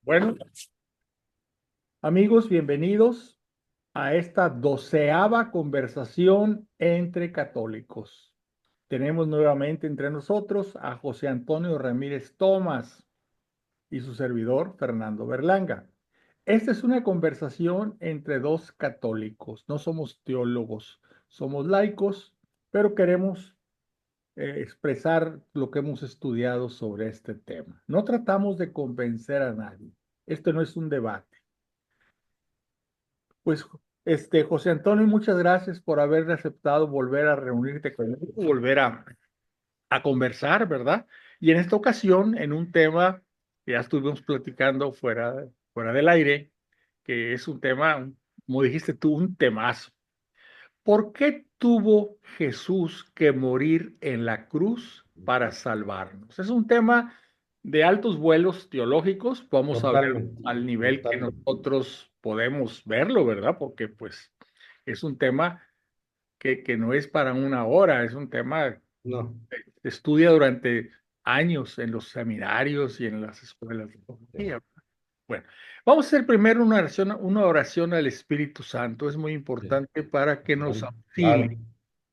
Bueno, amigos, bienvenidos a esta 12ª conversación entre católicos. Tenemos nuevamente entre nosotros a José Antonio Ramírez Tomás y su servidor Fernando Berlanga. Esta es una conversación entre dos católicos. No somos teólogos, somos laicos, pero queremos expresar lo que hemos estudiado sobre este tema. No tratamos de convencer a nadie. Esto no es un debate. Pues, José Antonio, muchas gracias por haber aceptado volver a reunirte conmigo, volver a conversar, ¿verdad? Y en esta ocasión, en un tema que ya estuvimos platicando fuera del aire, que es un tema, como dijiste tú, un temazo. ¿Por qué tuvo Jesús que morir en la cruz para salvarnos? Es un tema de altos vuelos teológicos, vamos a ver Totalmente, al nivel que totalmente. nosotros podemos verlo, ¿verdad? Porque pues es un tema que no es para una hora, es un tema No, que se estudia durante años en los seminarios y en las escuelas de sí, teología. Bueno, vamos a hacer primero una oración al Espíritu Santo. Es muy sí. importante para que nos Claro, auxilie. claro,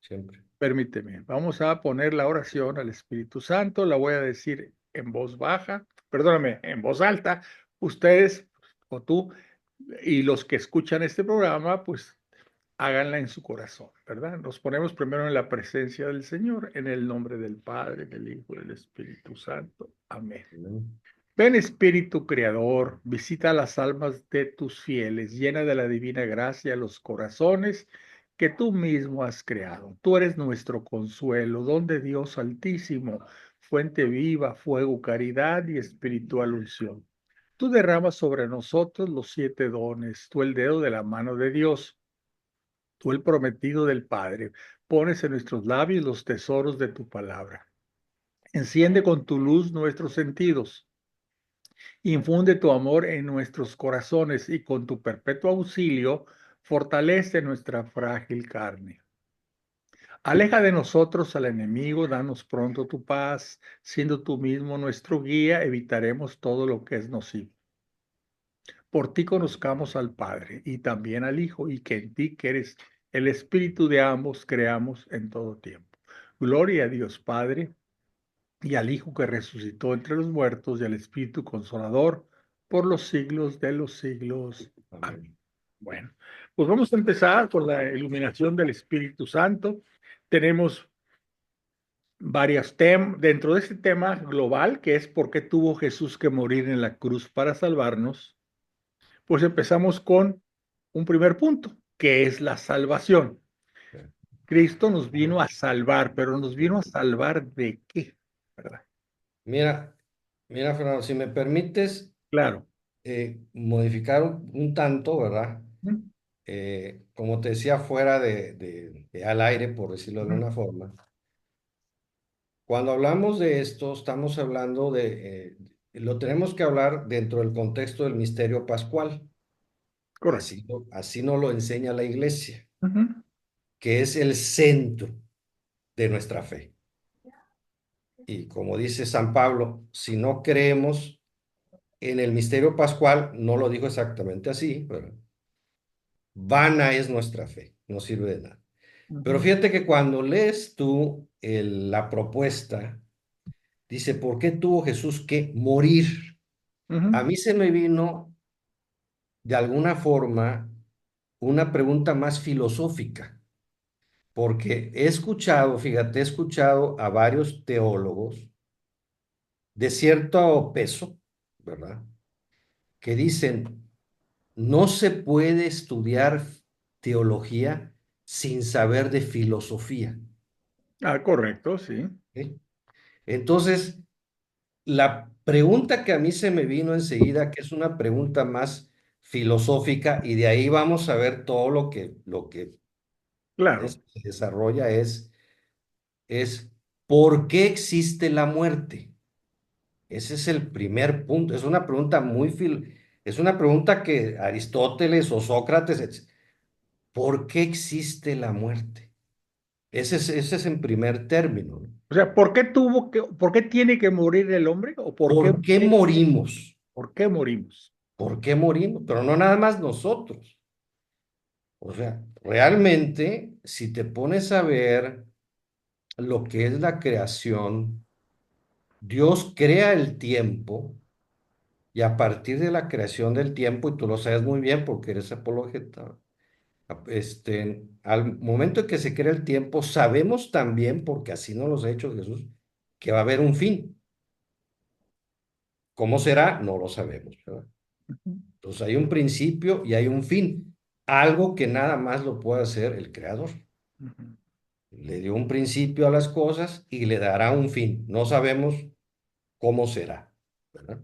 siempre. Permíteme, vamos a poner la oración al Espíritu Santo. La voy a decir en voz baja, perdóname, en voz alta. Ustedes o tú y los que escuchan este programa, pues háganla en su corazón, ¿verdad? Nos ponemos primero en la presencia del Señor, en el nombre del Padre, del Hijo y del Espíritu Santo. Amén. Amén. Ven Espíritu Creador, visita las almas de tus fieles, llena de la divina gracia los corazones que tú mismo has creado. Tú eres nuestro consuelo, don de Dios Altísimo, fuente viva, fuego, caridad y espiritual unción. Tú derramas sobre nosotros los 7 dones, tú el dedo de la mano de Dios, tú el prometido del Padre, pones en nuestros labios los tesoros de tu palabra. Enciende con tu luz nuestros sentidos. Infunde tu amor en nuestros corazones y con tu perpetuo auxilio fortalece nuestra frágil carne. Aleja de nosotros al enemigo, danos pronto tu paz, siendo tú mismo nuestro guía, evitaremos todo lo que es nocivo. Por ti conozcamos al Padre y también al Hijo, y que en ti, que eres el Espíritu de ambos, creamos en todo tiempo. Gloria a Dios Padre, y al Hijo que resucitó entre los muertos, y al Espíritu Consolador, por los siglos de los siglos. Amén. Amén. Bueno, pues vamos a empezar con la iluminación del Espíritu Santo. Tenemos varios temas, dentro de este tema global, que es por qué tuvo Jesús que morir en la cruz para salvarnos, pues empezamos con un primer punto, que es la salvación. Sí. Cristo nos vino a salvar, pero nos vino a salvar ¿de qué? ¿Verdad? Mira, mira, Fernando, si me permites Claro. modificar un tanto, ¿verdad? Ujú, Como te decía, fuera de al aire, por decirlo de ujú. alguna forma, cuando hablamos de esto, estamos hablando lo tenemos que hablar dentro del contexto del misterio pascual. Correcto. Así nos lo enseña la iglesia, Ujú, que es el centro de nuestra fe. Y como dice San Pablo, si no creemos en el misterio pascual, no lo dijo exactamente así, pero vana es nuestra fe, no sirve de nada. Pero ujú, fíjate que cuando lees tú la propuesta, dice, ¿por qué tuvo Jesús que morir? A ujú. mí se me vino, de alguna forma, una pregunta más filosófica, porque he escuchado, fíjate, he escuchado a varios teólogos de cierto peso, ¿verdad? Que dicen, no se puede estudiar teología sin saber de filosofía. Ah, correcto, sí. ¿Sí? Entonces, la pregunta que a mí se me vino enseguida, que es una pregunta más filosófica, y de ahí vamos a ver todo lo que Claro. se desarrolla, es ¿por qué existe la muerte? Ese es el primer punto. Es una pregunta es una pregunta que Aristóteles o Sócrates, ¿por qué existe la muerte? Ese es en primer término, ¿no? O sea, por qué tiene que morir el hombre? ¿O por qué ¿Por qué morimos? qué morimos? ¿Por qué morimos? Pero no nada más nosotros. O sea, realmente, si te pones a ver lo que es la creación, Dios crea el tiempo y a partir de la creación del tiempo, y tú lo sabes muy bien porque eres apologeta, al momento en que se crea el tiempo, sabemos también, porque así nos lo ha hecho Jesús, que va a haber un fin. ¿Cómo será? No lo sabemos, ¿verdad? Ujú, Entonces hay un principio y hay un fin, algo que nada más lo puede hacer el creador. ujú, Le dio un principio a las cosas y le dará un fin. No sabemos cómo será, ¿verdad?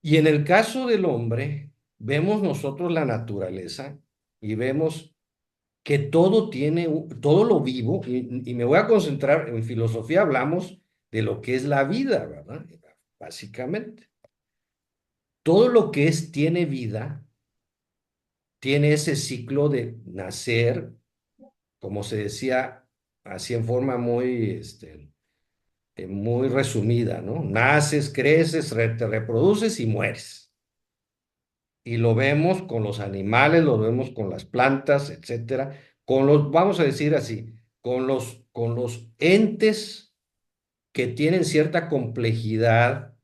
Y en el caso del hombre, vemos nosotros la naturaleza y vemos que todo tiene, todo lo vivo, y me voy a concentrar en filosofía, hablamos de lo que es la vida, ¿verdad? Básicamente. Todo lo que es, tiene vida, tiene ese ciclo de nacer, como se decía, así en forma muy, muy resumida, ¿no? Naces, creces, te reproduces y mueres. Y lo vemos con los animales, lo vemos con las plantas, etcétera, con los, vamos a decir así, con los entes que tienen cierta complejidad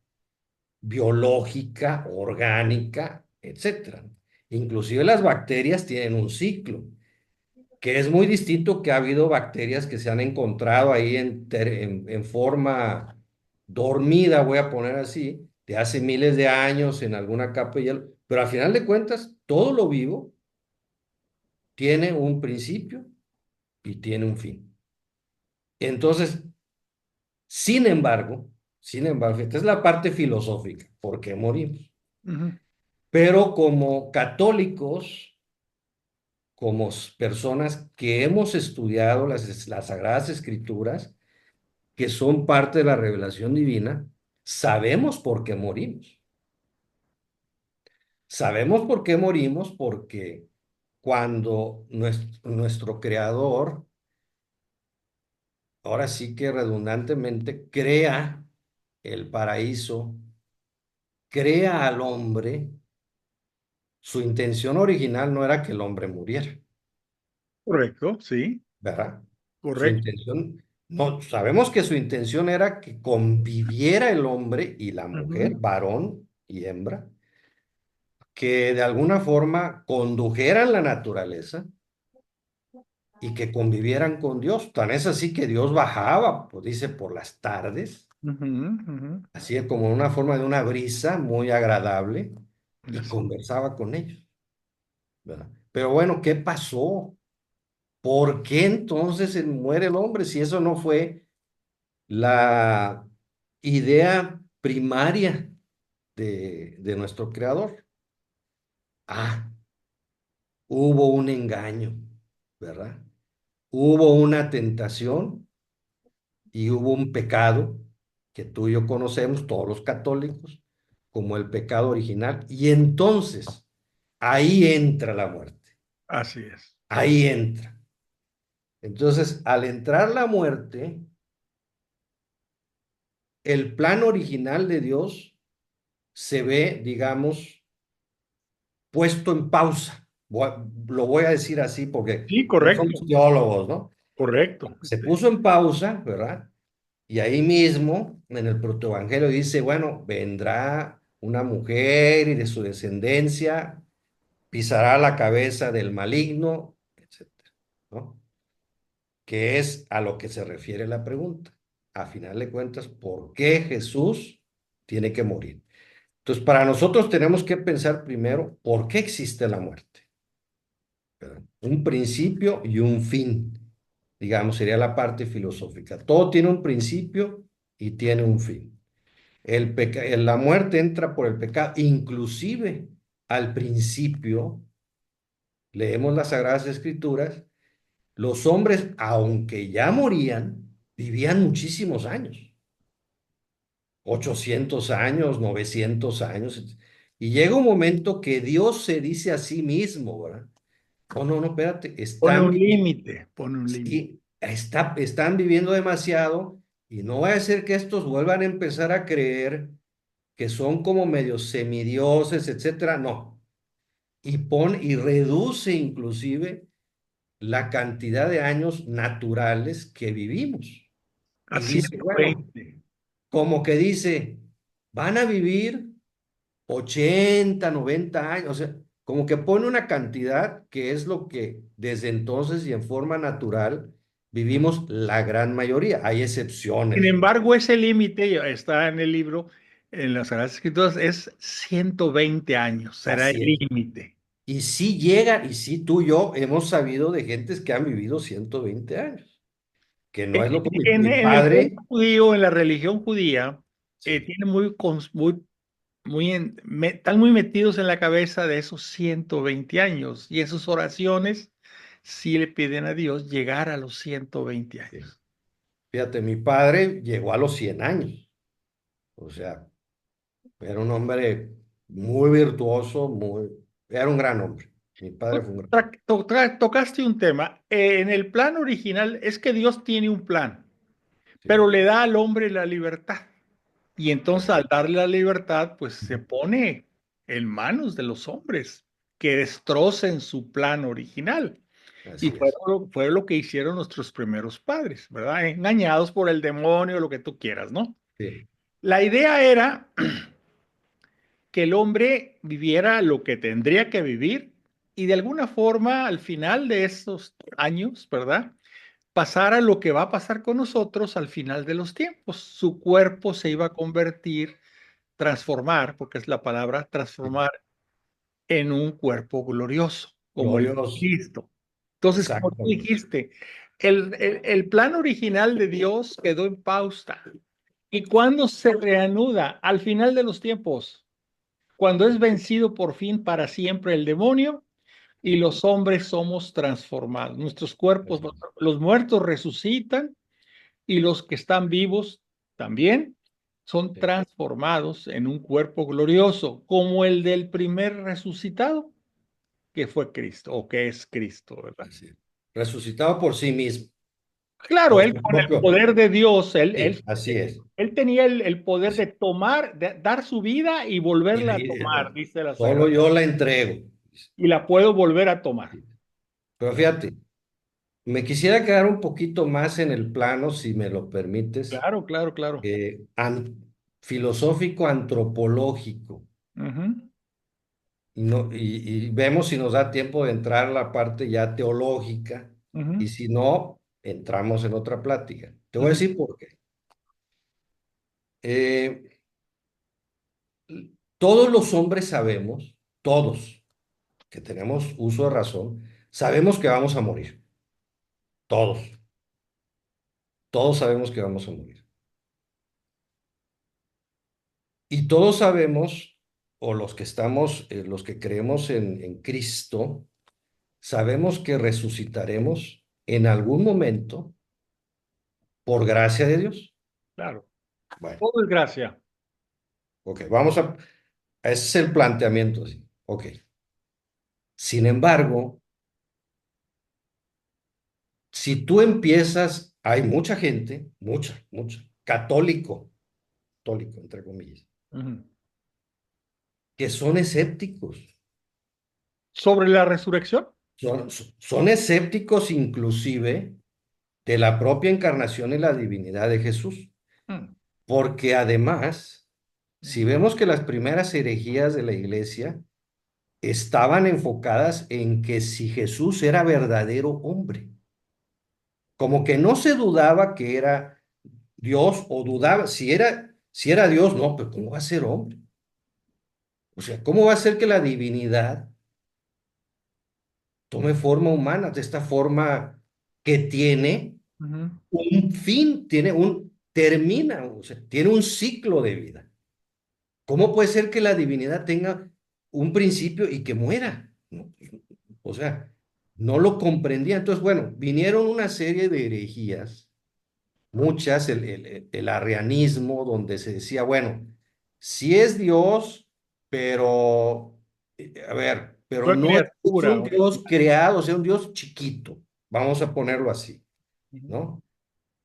biológica, orgánica, etcétera. Inclusive las bacterias tienen un ciclo que es muy distinto, que ha habido bacterias que se han encontrado ahí en forma dormida, voy a poner así, de hace miles de años en alguna capa de hielo, pero al final de cuentas, todo lo vivo tiene un principio y tiene un fin. Entonces, sin embargo, esta es la parte filosófica, ¿por qué morimos? ujú. Pero como católicos, como personas que hemos estudiado las Sagradas Escrituras, que son parte de la revelación divina, sabemos por qué morimos. Sabemos por qué morimos porque cuando nuestro creador, ahora sí que redundantemente, crea el paraíso, crea al hombre, su intención original no era que el hombre muriera, Correcto, sí, ¿verdad? Su correcto. intención, no, sabemos que su intención era que conviviera el hombre y la mujer, Ujú, varón y hembra, que de alguna forma condujeran la naturaleza y que convivieran con Dios. Tan es así que Dios bajaba, pues dice, por las tardes, ujú, ujú. así como una forma de una brisa muy agradable, y Así es. conversaba con ellos, ¿verdad? Pero bueno, ¿qué pasó? ¿Por qué entonces se muere el hombre si eso no fue la idea primaria de nuestro creador? Ah, hubo un engaño, ¿verdad? Hubo una tentación y hubo un pecado que tú y yo conocemos, todos los católicos, como el pecado original. Y entonces, ahí entra la muerte, Así es. ahí entra. Entonces, al entrar la muerte, el plan original de Dios se ve, digamos, puesto en pausa. Lo voy a decir así porque Sí, no somos correcto, teólogos, ¿no? correcto. Se puso en pausa, ¿verdad? Y ahí mismo, en el protoevangelio dice, bueno, vendrá una mujer y de su descendencia pisará la cabeza del maligno, etcétera, ¿no? Que es a lo que se refiere la pregunta. A final de cuentas, ¿por qué Jesús tiene que morir? Entonces, para nosotros tenemos que pensar primero, ¿por qué existe la muerte? ¿Verdad? Un principio y un fin, digamos, sería la parte filosófica. Todo tiene un principio y tiene un fin. La muerte entra por el pecado, inclusive al principio, leemos las Sagradas Escrituras, los hombres, aunque ya morían, vivían muchísimos años, 800 años, 900 años, y llega un momento que Dios se dice a sí mismo, ¿verdad? Oh, no, no, espérate, Pone un límite, pone un límite. sí, están viviendo demasiado y no va a ser que estos vuelvan a empezar a creer que son como medio semidioses, etcétera, no. Y reduce inclusive la cantidad de años naturales que vivimos. A Y dice, bueno, 120. como que dice, van a vivir 80, 90 años, o sea, como que pone una cantidad que es lo que desde entonces y en forma natural vivimos la gran mayoría. Hay Sin excepciones, ¿no? embargo, ese límite está en el libro, en las Sagradas Escrituras, es 120 años, será el Así es. límite. Y sí llega, y sí tú y yo hemos sabido de gentes que han vivido 120 años, que no es lo que mi En el pueblo padre, judío, en la religión judía, sí, tiene están muy metidos en la cabeza de esos 120 años y en sus oraciones sí le piden a Dios llegar a los 120 sí. años. Fíjate, mi padre llegó a los 100 años, o sea, era un hombre muy virtuoso, era un gran hombre. Mi padre fue un gran hombre. Tocaste un tema. En el plan original es que Dios tiene un plan, Sí, pero le da al hombre la libertad. Y entonces sí, al darle la libertad, pues se pone en manos de los hombres que destrocen su plan original. Y así es. fue lo que hicieron nuestros primeros padres, ¿verdad? Engañados por el demonio, lo que tú quieras, ¿no? Sí, La idea era que el hombre viviera lo que tendría que vivir y de alguna forma al final de esos años, ¿verdad? Pasara lo que va a pasar con nosotros al final de los tiempos. Su cuerpo se iba a convertir, transformar, porque es la palabra sí. transformar, en un cuerpo glorioso, como el de Glorioso, Cristo. Entonces, como tú exactamente. dijiste, el plan original de Dios quedó en pausa. ¿Y cuando se reanuda? Al final de los tiempos, cuando es vencido por fin para siempre el demonio y los hombres somos transformados. Nuestros cuerpos, Así es. los muertos resucitan y los que están vivos también son Sí, transformados en un cuerpo glorioso, como el del primer resucitado que fue Cristo o que es Cristo, ¿verdad? así es. Resucitado por sí mismo, Claro, por él su con el propio. poder de Dios, Sí, así es. él tenía el poder de tomar, de dar su vida y volverla a tomar, dice la Solo Sagrada, yo la entrego. y la puedo volver a tomar. Pero fíjate, me quisiera quedar un poquito más en el plano, si me lo permites, Claro, claro, claro. filosófico antropológico. Ujú, Y vemos si nos da tiempo de entrar a la parte ya teológica, y ujú, si no, entramos en otra plática. Te voy a ujú, decir por qué. Eh, todos los hombres sabemos, todos que tenemos uso de razón, sabemos que vamos a morir. Todos, todos sabemos que vamos a morir. Y todos sabemos, o los que estamos, los que creemos en Cristo, sabemos que resucitaremos en algún momento por gracia de Dios. claro. Bueno, Todo es gracia. ok, ese es el planteamiento, sí. Ok. Sin embargo, si tú empiezas, hay mucha gente, mucha, católico, entre comillas, Ujú. que son escépticos. Sobre la resurrección. Son escépticos inclusive de la propia encarnación y la divinidad de Jesús. Mm, Porque además, si ujú, vemos que las primeras herejías de la iglesia estaban enfocadas en que si Jesús era verdadero hombre, como que no se dudaba que era Dios, o dudaba si era Dios, no, pero ¿cómo va a ser hombre? O sea, ¿cómo va a ser que la divinidad tome forma humana, de esta forma que tiene ujú, un fin, termina, o sea, tiene un ciclo de vida? ¿Cómo puede ser que la divinidad tenga un principio y que muera? No, o sea, no lo comprendía. Entonces, bueno, vinieron una serie de herejías, muchas, el arrianismo, donde se decía, bueno, sí es Dios, pero, a ver, pero Fue no es criatura. un Dios creado, o sea, un Dios chiquito, vamos a ponerlo así, Ujú, ¿no?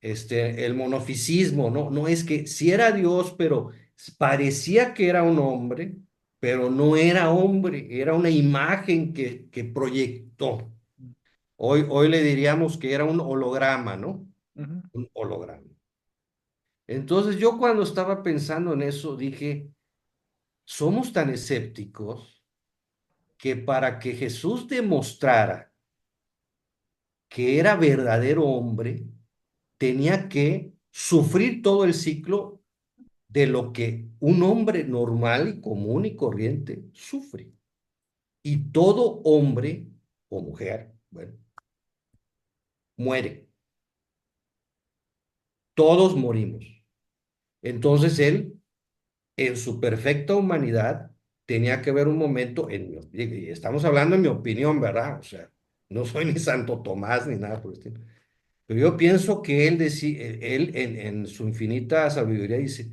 El monofisismo, no, no es que si era Dios, pero parecía que era un hombre, pero no era hombre, era una imagen que proyectó. Hoy le diríamos que era un holograma, ¿no? Ujú, Un holograma. Entonces yo cuando estaba pensando en eso dije, somos tan escépticos que para que Jesús demostrara que era verdadero hombre, tenía que sufrir todo el ciclo de lo que un hombre normal y común y corriente sufre. Y todo hombre o mujer, bueno, muere. Todos morimos. Entonces él, en su perfecta humanidad, tenía que ver un momento, y estamos hablando en mi opinión, ¿verdad? O sea, no soy ni Santo Tomás ni nada por el estilo. Pero yo pienso que él en su infinita sabiduría dice,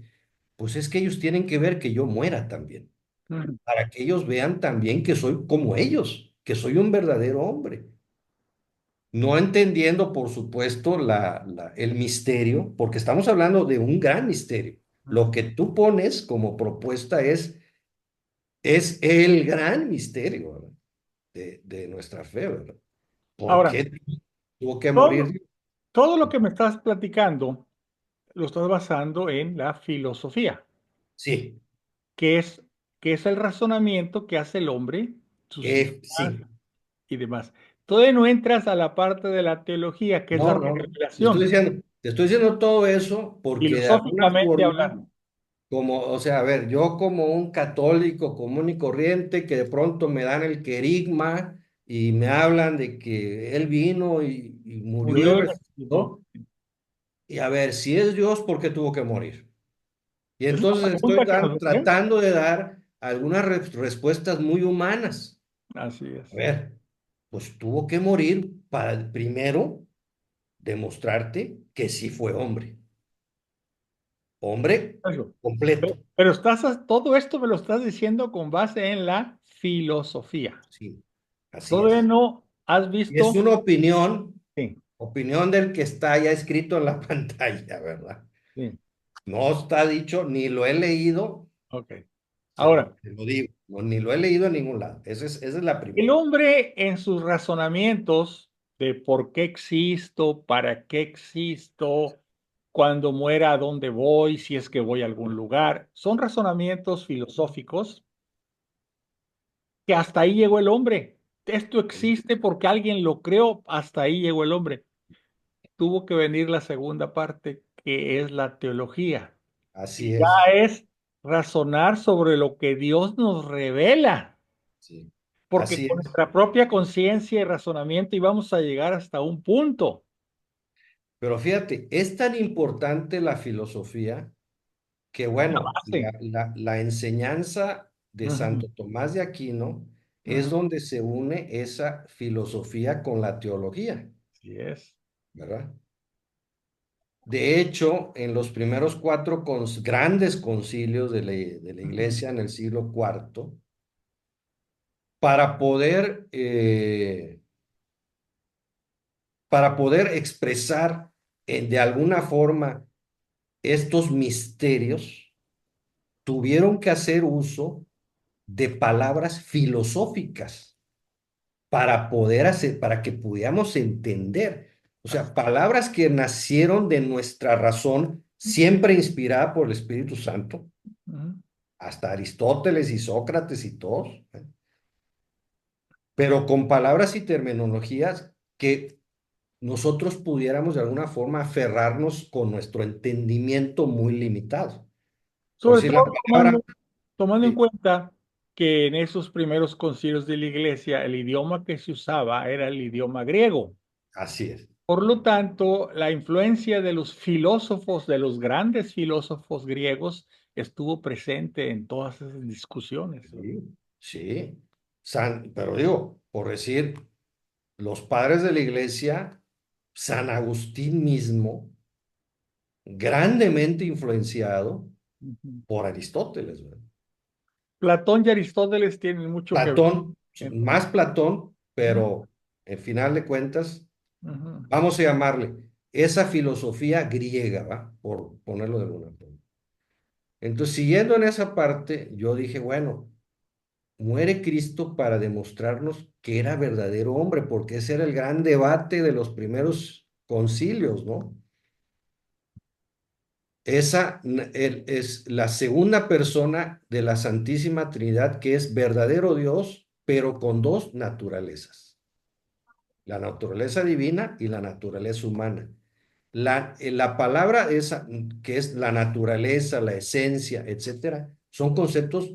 pues es que ellos tienen que ver que yo muera también, ujú. para que ellos vean también que soy como ellos, que soy un verdadero hombre. No entendiendo, por supuesto, el misterio, porque estamos hablando de un gran misterio. Lo que tú pones como propuesta es el gran misterio, ¿verdad? De nuestra fe, ¿verdad? ¿Por Ahora, qué tuvo que todo, morir? todo lo que me estás platicando lo estás basando en la filosofía, Sí, que es, que es el razonamiento que hace el hombre, sus ideas sí. y demás. Todavía no entras a la parte de la teología, que es la No, no, revelación, te estoy diciendo todo eso porque de alguna filosóficamente forma, hablando. como, o sea, a ver, yo como un católico común y corriente que de pronto me dan el querigma y me hablan de que él vino y murió y Murió y resucitó. resucitó, y a ver, si es Dios, ¿por qué tuvo que morir? Y Es una entonces estoy pregunta que nos hacemos. tratando de dar algunas respuestas muy humanas. Así A es. ver, pues tuvo que morir para primero demostrarte que sí fue hombre. Hombre Algo. completo. Pero todo esto me lo estás diciendo con base en la filosofía. Sí, así Todavía es. no has Y es visto. una opinión, Sí, opinión del que está ya escrito en la pantalla, ¿verdad? sí, No está dicho, ni lo he leído, ok. se Ahora, te lo digo, ni lo he leído en ningún lado. Esa es la el primera. hombre en sus razonamientos de por qué existo, para qué existo, cuando muera, a dónde voy, si es que voy a algún lugar, son razonamientos filosóficos que hasta ahí llegó el hombre. Esto existe porque alguien lo creó, hasta ahí llegó el hombre. Tuvo que venir la segunda parte, que es la teología, Así que ya es. es razonar sobre lo que Dios nos revela, Sí, porque así con es. nuestra propia conciencia y razonamiento íbamos a llegar hasta un punto. Pero fíjate, es tan importante la filosofía que, La bueno, base. la enseñanza de Ujú, Santo Tomás de Aquino es ujú. donde se une esa filosofía con la teología, Así es. ¿verdad? De hecho, en los primeros cuatro grandes concilios de la Ujú. Iglesia en el siglo cuarto, para poder, para poder expresar de alguna forma estos misterios, tuvieron que hacer uso de palabras filosóficas para poder hacer, para que pudiéramos entender. O Así- sea, palabras que nacieron de nuestra razón, siempre inspirada por el Espíritu Santo, ujú. hasta Aristóteles y Sócrates y todos, ¿eh? Pero con palabras y terminologías que nosotros pudiéramos de alguna forma aferrarnos con nuestro entendimiento muy limitado. Por Sobre decir la todo palabra, tomando en sí, cuenta que en esos primeros concilios de la iglesia el idioma que se usaba era el idioma griego. así es. Por lo tanto, la influencia de los filósofos, de los grandes filósofos griegos, estuvo presente en todas esas discusiones. Sí, sí. Pero digo, por decir, los padres de la iglesia, San Agustín mismo, grandemente influenciado Ujú. por Aristóteles, ¿verdad? Platón y Aristóteles tienen mucho que ver. Platón, en- más Platón, Ujú, pero en final de cuentas, ujú. vamos a llamarle esa filosofía griega, ¿va? Por ponerlo de alguna forma. Entonces, siguiendo en esa parte, yo dije, bueno, muere Cristo para demostrarnos que era verdadero hombre, porque ese era el gran debate de los primeros concilios, ¿no? Él es la segunda persona de la Santísima Trinidad que es verdadero Dios, pero con dos naturalezas, la naturaleza divina y la naturaleza humana. La palabra esa, que es la naturaleza, la esencia, etcétera, son conceptos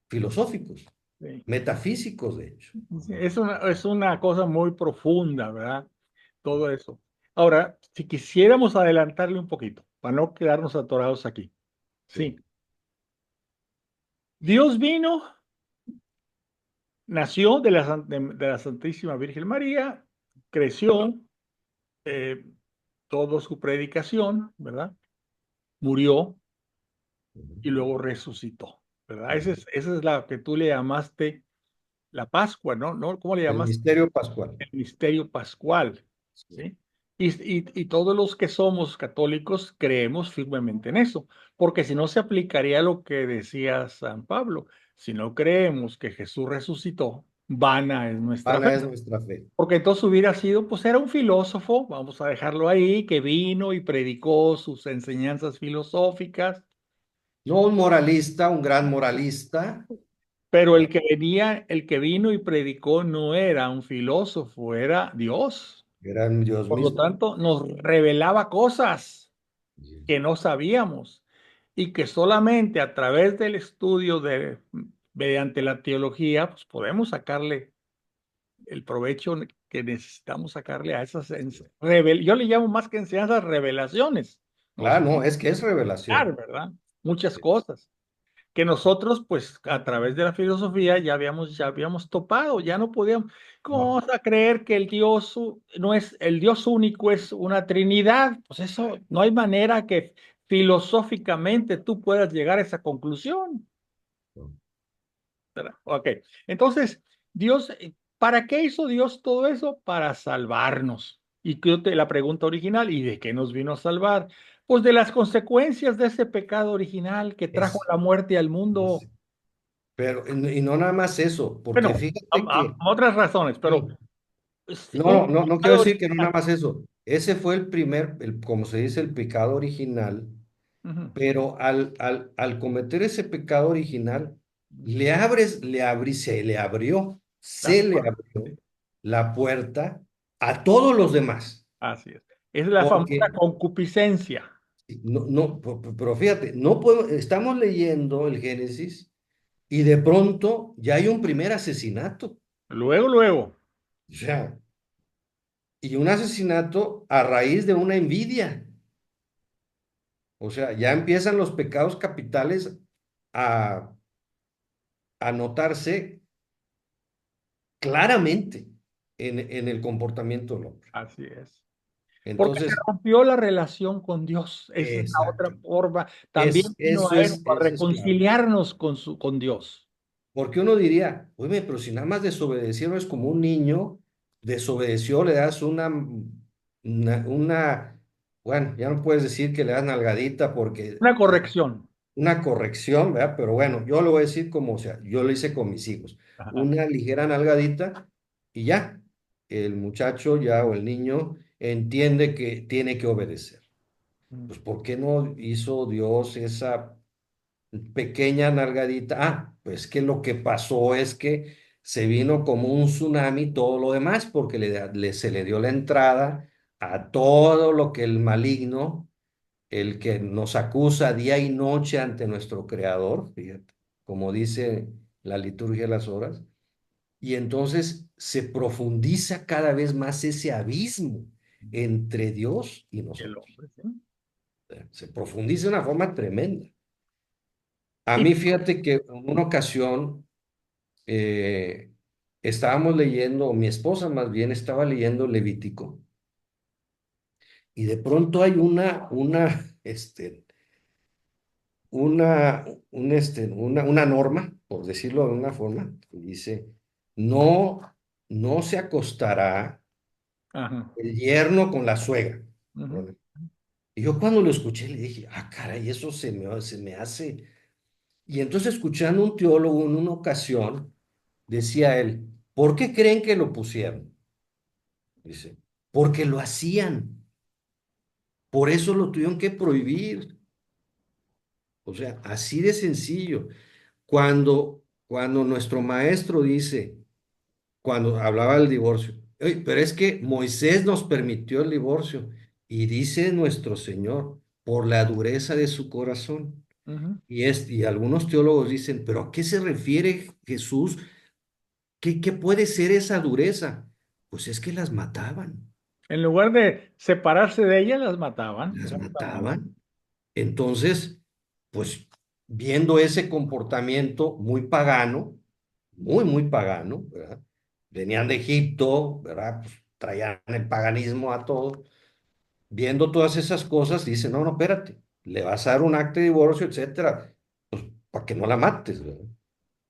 filosóficos, Sí. metafísicos, de hecho. Sí, es una cosa muy profunda, ¿verdad? Todo eso. Ahora, si quisiéramos adelantarle un poquito, para no quedarnos atorados aquí. Sí. Sí, Dios vino, nació de la Santísima Virgen María, creció, eh, toda su predicación, ¿verdad? Murió y luego resucitó, ¿verdad? Esa es la que tú le llamaste la Pascua, ¿no? ¿No? ¿Cómo le El llamaste? misterio pascual. El misterio pascual, Sí. ¿sí? Y todos los que somos católicos creemos firmemente en eso, porque si no se aplicaría lo que decía San Pablo, si no creemos que Jesús resucitó, vana es nuestra fe, Vana es nuestra fe. porque entonces hubiera sido, pues era un filósofo, vamos a dejarlo ahí, que vino y predicó sus enseñanzas filosóficas, No un moralista, un gran moralista, pero ¿verdad? el que vino y predicó no era un filósofo, era Dios. Era Dios Por lo mismo. tanto, nos revelaba cosas que no sabíamos y que solamente a través del estudio mediante la teología, pues podemos sacarle el provecho que necesitamos sacarle a esas yo le llamo más que enseñanzas, revelaciones. Nos Claro, no, es que es dar, revelación. ¿verdad? Muchas cosas que nosotros, pues, a través de la filosofía ya habíamos topado, ya no podíamos. ¿Cómo No, vamos a creer que el Dios no es el Dios único, es una Trinidad? Pues eso, no hay manera que filosóficamente tú puedas llegar a esa conclusión, no. ¿verdad? Ok, entonces, Dios, ¿para qué hizo Dios todo eso? Para salvarnos. Y creo que la pregunta original, ¿y de qué nos vino a salvar? Pues de las consecuencias de ese pecado original que trajo Es, la muerte al no mundo. sé. Pero, y no nada más eso, porque Bueno, fíjate que, otras razones, pero sí, un no quiero pecado decir que no nada original. más eso. Ese fue el primer, como se dice, el pecado original, Ujú. pero al cometer ese pecado original, se Las le puertas, abrió sí, la puerta a todos los demás, así es. Es la famosa porque concupiscencia. pero fíjate, no puedo, estamos leyendo el Génesis y de pronto ya hay un primer asesinato, Luego, luego, o sea, y un asesinato a raíz de una envidia, o sea, ya empiezan los pecados capitales a, a notarse claramente en el comportamiento del hombre. así es. Porque se Entonces, rompió la relación con Dios. Esa es la otra exacto, forma. También vino a Él para eso es clave. reconciliarnos con Dios. Porque uno diría, oye, pero si nada más desobedecieron es como un niño, desobedeció, le das bueno, ya no puedes decir que le das nalgadita porque Una corrección. una corrección, ¿verdad? Pero bueno, yo lo voy a decir como, o sea, yo lo hice con mis hijos, Ajá. una ligera nalgadita y ya, el muchacho ya o el niño entiende que tiene que obedecer. Mm. Pues, ¿por qué no hizo Dios esa pequeña nalgadita? Ah, pues que lo que pasó es que se vino como un tsunami todo lo demás, porque se le dio la entrada a todo lo que el maligno, el que nos acusa día y noche ante nuestro Creador, fíjate, como dice la liturgia de las horas, y entonces se profundiza cada vez más ese abismo entre Dios y El nosotros. hombre, ¿sí? Se profundiza de una forma tremenda. A Y mí, fíjate que en una ocasión eh, estábamos leyendo, o mi esposa más bien estaba leyendo Levítico, y de pronto hay una norma, por decirlo de una forma, que dice, no, no se acostará ajá. el yerno con la suegra. Ujú. Y yo cuando lo escuché le dije, ah, caray, eso se me hace. Y entonces escuchando un teólogo en una ocasión, decía él, ¿por qué creen que lo pusieron? Dice, porque lo hacían, por eso lo tuvieron que prohibir. O sea, así de sencillo. Cuando nuestro maestro dice, cuando hablaba del divorcio, "Oye, pero es que Moisés nos permitió el divorcio y dice nuestro Señor, por la dureza de su corazón. Ujú. Y algunos teólogos dicen, ¿pero a qué se refiere Jesús? ¿Qué puede ser esa dureza? Pues es que las mataban, En lugar de separarse de ella, las mataban, las exactamente. mataban. Entonces, pues viendo ese comportamiento muy pagano, muy pagano, ¿verdad? Venían de Egipto, ¿verdad? Pues traían el paganismo a todo. Viendo todas esas cosas, dicen, no, no, espérate, le vas a dar un acta de divorcio, etcétera, pues para que no la mates, ¿verdad?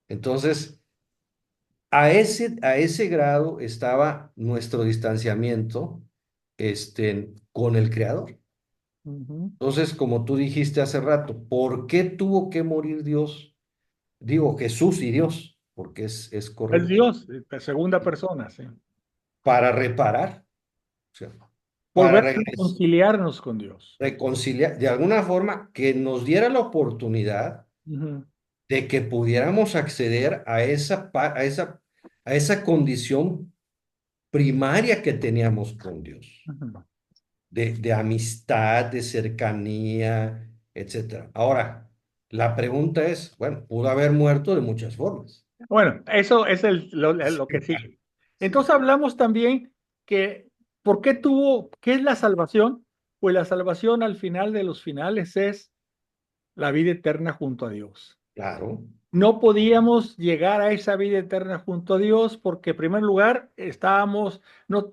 Entonces, a ese grado estaba nuestro distanciamiento, con el Creador. Ujú. Entonces, como tú dijiste hace rato, ¿por qué tuvo que morir Dios? Digo, Jesús y Dios, porque es Es correcto. Dios, segunda persona, sí. Para reparar, o sea, para Volver a reconciliarnos con Dios. reconciliar, de alguna forma, que nos diera la oportunidad Ujú, de que pudiéramos acceder a esa condición primaria que teníamos con Dios, ujú. de amistad, de cercanía, etcétera. Ahora, la pregunta es, bueno, pudo haber muerto de muchas formas. Bueno, eso es lo que sigue. Sí, Entonces hablamos también que, ¿por qué qué es la salvación? Pues la salvación al final de los finales es la vida eterna junto a Dios. claro, No podíamos llegar a esa vida eterna junto a Dios porque, en primer lugar,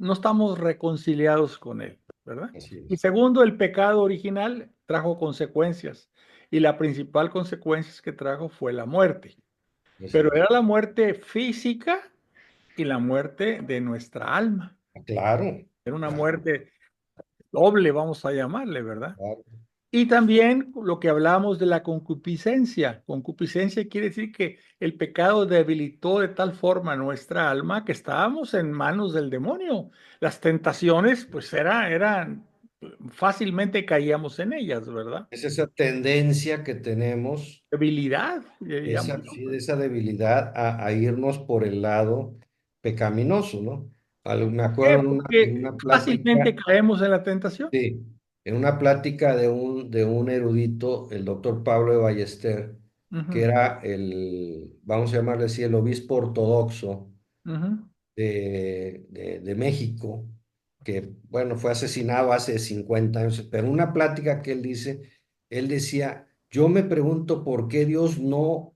no estamos reconciliados con Él, ¿verdad? así Y es, segundo, el pecado original trajo consecuencias. Y la principal consecuencia que trajo fue la muerte. así Pero es. era la muerte física y la muerte de nuestra alma. Claro, Era una claro, muerte doble, vamos a llamarle, ¿verdad? claro. Y también lo que hablamos de la concupiscencia. Concupiscencia quiere decir que el pecado debilitó de tal forma nuestra alma que estábamos en manos del demonio. Las tentaciones, pues eran fácilmente caíamos en ellas, ¿verdad? Es esa tendencia que tenemos, Debilidad, le llamo esa, yo. sí, esa debilidad a irnos por el lado pecaminoso, ¿no? Me acuerdo ¿Qué? en una, Porque en una fácilmente plática, caemos en la tentación. sí, en una plática de un erudito, el doctor Pablo de Ballester, que Ujú, era vamos a llamarle así, el obispo ortodoxo ujú. de México, que, bueno, fue asesinado hace 50 años, pero una plática que él decía, yo me pregunto por qué Dios no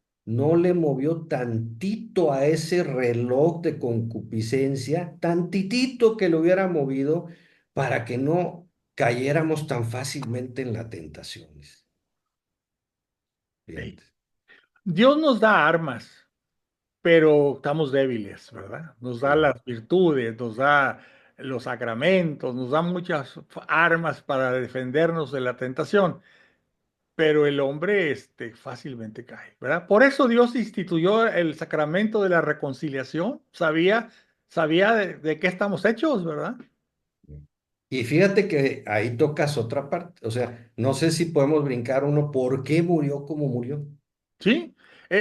le movió tantito a ese reloj de concupiscencia, tantitito que lo hubiera movido para que no cayéramos tan fácilmente en las tentaciones. Sí. Fíjate. Dios nos da armas, pero estamos débiles, ¿verdad? Nos da Sí, las virtudes, nos da los sacramentos, nos da muchas armas para defendernos de la tentación, pero el hombre fácilmente cae, ¿verdad? Por eso Dios instituyó el sacramento de la reconciliación, sabía de qué estamos hechos, ¿verdad? y fíjate que ahí tocas otra parte, o sea, no sé si podemos brincar uno, ¿por qué murió como murió? Sí,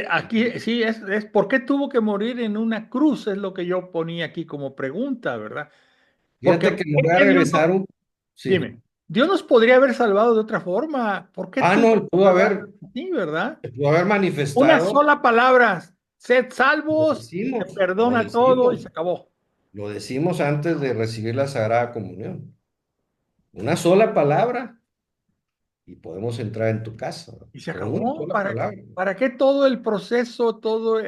aquí sí es ¿por qué tuvo que morir en una cruz? Es lo que yo ponía aquí como pregunta, ¿verdad? Porque Fíjate que me es voy a que Dios regresar sí. dime, Dios nos podría haber salvado de otra forma. ¿Por qué Ah, tuvo no, que salvar así, verdad? pudo haber Una manifestado, sola palabra, sed lo salvos, se decimos, lo perdona todo y decimos, se acabó. lo decimos antes de recibir la Sagrada Comunión. Una sola palabra y podemos entrar en tu casa, ¿no? Y se Con una acabó. sola palabra. ¿Para qué todo el proceso, todo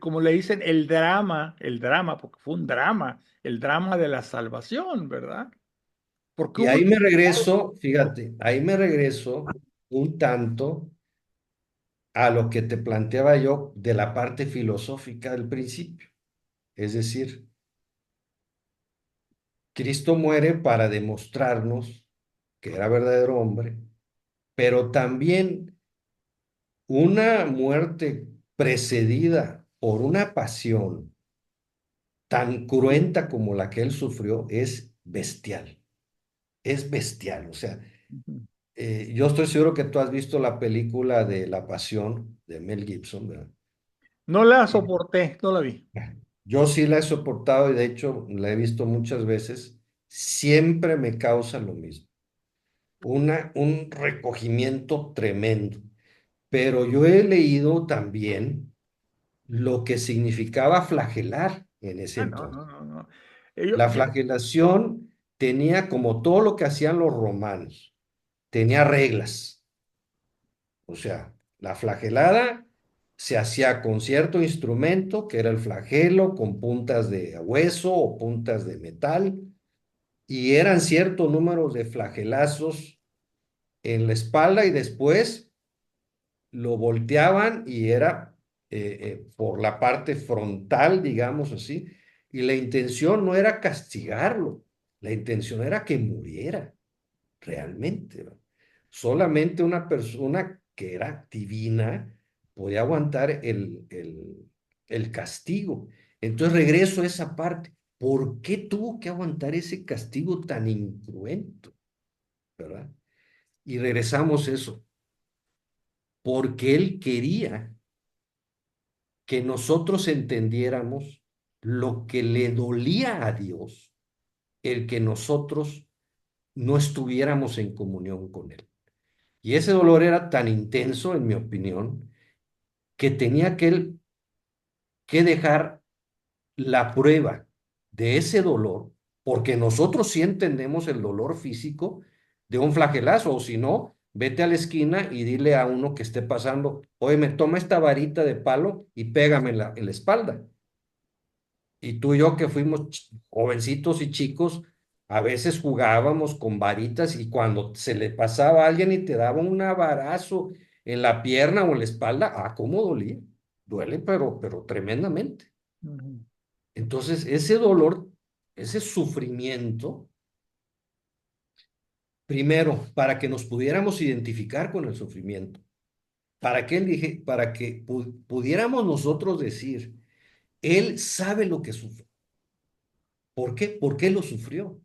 como le dicen, el drama, porque fue un drama, el drama de la salvación, ¿verdad? Porque Y hubo ahí un me pecado. regreso, fíjate, ahí me regreso un tanto a lo que te planteaba yo de la parte filosófica del principio. Es decir, Cristo muere para demostrarnos que era verdadero hombre, pero también una muerte precedida por una pasión tan cruenta como la que él sufrió es bestial. O sea, Ujú. yo estoy seguro que tú has visto la película de La Pasión de Mel Gibson, ¿verdad? No la soporté, no la vi. Yo sí la he soportado y de hecho la he visto muchas veces. Siempre me causa lo mismo, un recogimiento tremendo. Pero yo he leído también lo que significaba flagelar en ese Ah, no, entonces. no, no, no. La flagelación tenía, como todo lo que hacían los romanos, tenía reglas. O sea, la flagelada se hacía con cierto instrumento, que era el flagelo, con puntas de hueso o puntas de metal, y eran cierto número de flagelazos en la espalda y después lo volteaban y era por la parte frontal, digamos así, y la intención no era castigarlo, la intención era que muriera realmente, ¿verdad? Solamente una persona que era divina podía aguantar el castigo. Entonces regreso a esa parte. ¿Por qué tuvo que aguantar ese castigo tan incruento? ¿Verdad? Y regresamos a eso. Porque él quería que nosotros entendiéramos lo que le dolía a Dios, el que nosotros no estuviéramos en comunión con él. Y ese dolor era tan intenso, en mi opinión, que tenía que él que dejar la prueba de ese dolor, porque nosotros sí entendemos el dolor físico de un flagelazo, o si no, vete a la esquina y dile a uno que esté pasando, oye, me toma esta varita de palo y pégame en la espalda. Y tú y yo que fuimos jovencitos y chicos, a veces jugábamos con varitas y cuando se le pasaba a alguien y te daba un varazo en la pierna o en la espalda, ah, cómo dolía. Duele, pero tremendamente. Ujú. Entonces, ese dolor, ese sufrimiento, primero, para que nos pudiéramos identificar con el sufrimiento, para que él dije, para que pudiéramos nosotros decir, él sabe lo que sufre. ¿Por qué? ¿Por qué lo sufrió?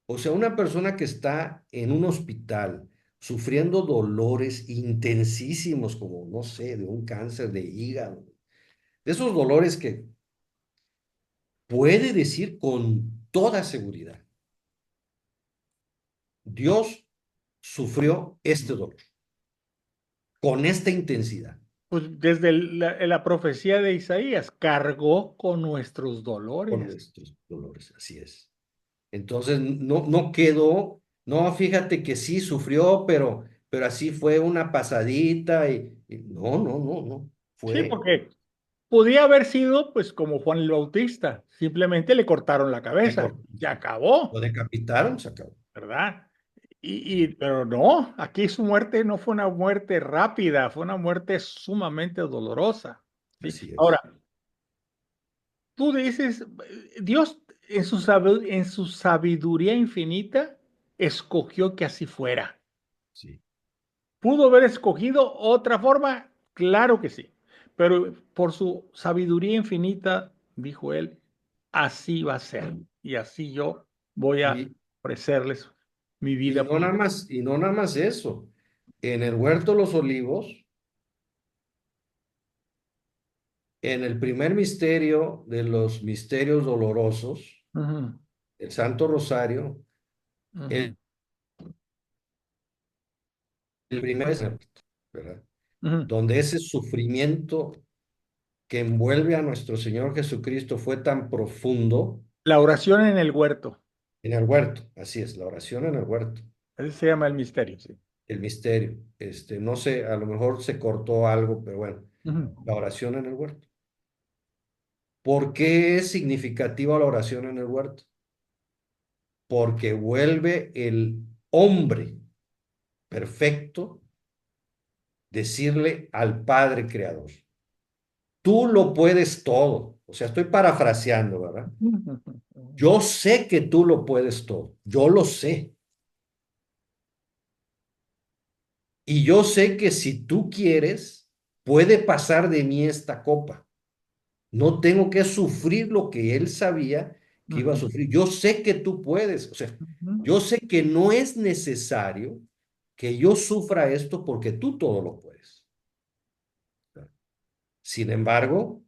O sea, una persona que está en un hospital sufriendo dolores intensísimos, como, no sé, de un cáncer de hígado, de esos dolores que puede decir con toda seguridad, Dios sufrió este dolor con esta intensidad, Pues desde la profecía de Isaías, cargó con nuestros con dolores. nuestros dolores, así es. Entonces, no quedó, no, fíjate que sí sufrió, pero así fue una pasadita y no, Sí, fue, porque podía haber sido, pues, como Juan el Bautista, simplemente le cortaron la le cabeza, cortó, se lo acabó, decapitaron, se acabó. ¿verdad? Sí, Pero no, aquí su muerte no fue una muerte rápida, fue una muerte sumamente dolorosa, ¿sí? así Ahora, es, tú dices, Dios en su sabiduría infinita escogió que así fuera. sí, ¿Pudo haber escogido otra forma? Claro que sí. Pero por su sabiduría infinita, dijo él, así va a ser. Y así yo voy a y, ofrecerles mi vida. y no nada más eso. En el huerto de los olivos, en el primer misterio de los misterios dolorosos, Ujú, el Santo Rosario, ujú, el primer es, ¿verdad? ujú. Donde ese sufrimiento que envuelve a nuestro Señor Jesucristo fue tan profundo La oración en el huerto. en el huerto, así es, la oración en el huerto, Ese se llama el misterio, sí. el misterio, no sé, a lo mejor se cortó algo, pero bueno, Ujú. la oración en el huerto. ¿Por qué es significativa la oración en el huerto? Porque vuelve el hombre perfecto decirle al Padre Creador, tú lo puedes todo. O sea, estoy parafraseando, ¿verdad? Ujú. Yo sé que tú lo puedes todo, yo lo sé. Y yo sé que si tú quieres, puede pasar de mí esta copa. No tengo que sufrir lo que él sabía que iba a Ujú, sufrir. Yo sé que tú puedes. O sea, ujú. yo sé que no es necesario que yo sufra esto porque tú todo lo puedes. Sin embargo,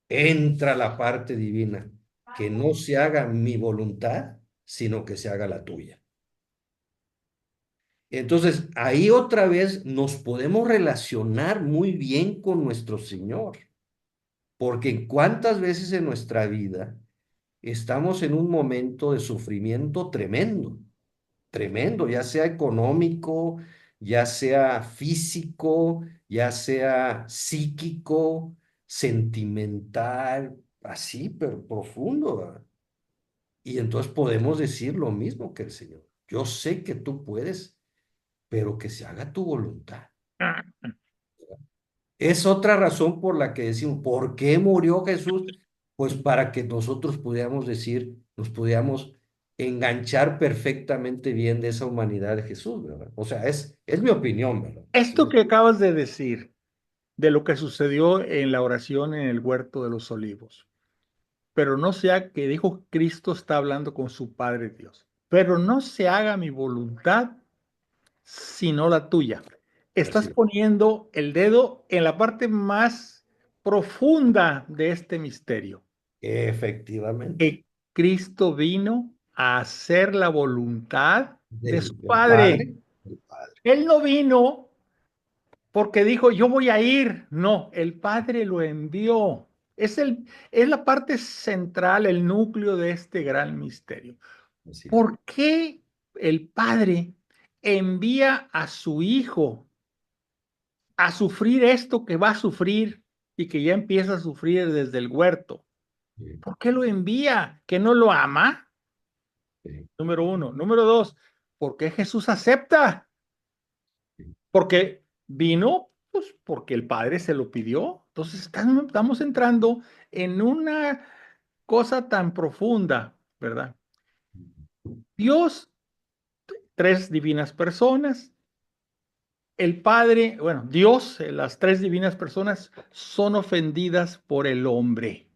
entra la parte divina, que no se haga mi voluntad, sino que se haga la tuya. Entonces, ahí otra vez nos podemos relacionar muy bien con nuestro Señor, porque cuántas veces en nuestra vida estamos en un momento de sufrimiento tremendo, tremendo, ya sea económico, ya sea físico, ya sea psíquico, sentimental, así, pero profundo, ¿verdad? Y entonces podemos decir lo mismo que el Señor. Yo sé que tú puedes, pero que se haga tu voluntad. Es otra razón por la que decimos, ¿por qué murió Jesús? Pues para que nosotros pudiéramos decir, nos pudiéramos enganchar perfectamente bien de esa humanidad de Jesús, ¿verdad? O sea, es mi opinión, ¿verdad? Sí, Esto que acabas de decir de lo que sucedió en la oración en el huerto de los olivos, pero no sea que dijo Cristo está hablando con su Padre Dios, pero no se haga mi voluntad sino la tuya. Estás así, poniendo el dedo en la parte más profunda de este misterio, efectivamente, que Cristo vino a hacer la voluntad de su del Padre. Padre, del Padre, Él no vino porque dijo, yo voy a ir. No, el Padre lo envió. Es la parte central, el núcleo de este gran misterio. así, ¿Por qué el Padre envía a su Hijo a sufrir esto que va a sufrir y que ya empieza a sufrir desde el huerto? sí, ¿Por qué lo envía? ¿Que no lo ama? sí, Número uno. Número dos, ¿por qué Jesús acepta? sí, Porque vino, pues porque el Padre se lo pidió. Entonces estamos entrando en una cosa tan profunda, ¿verdad? Dios, tres divinas personas, el Padre, bueno, Dios, las tres divinas personas son ofendidas por el hombre.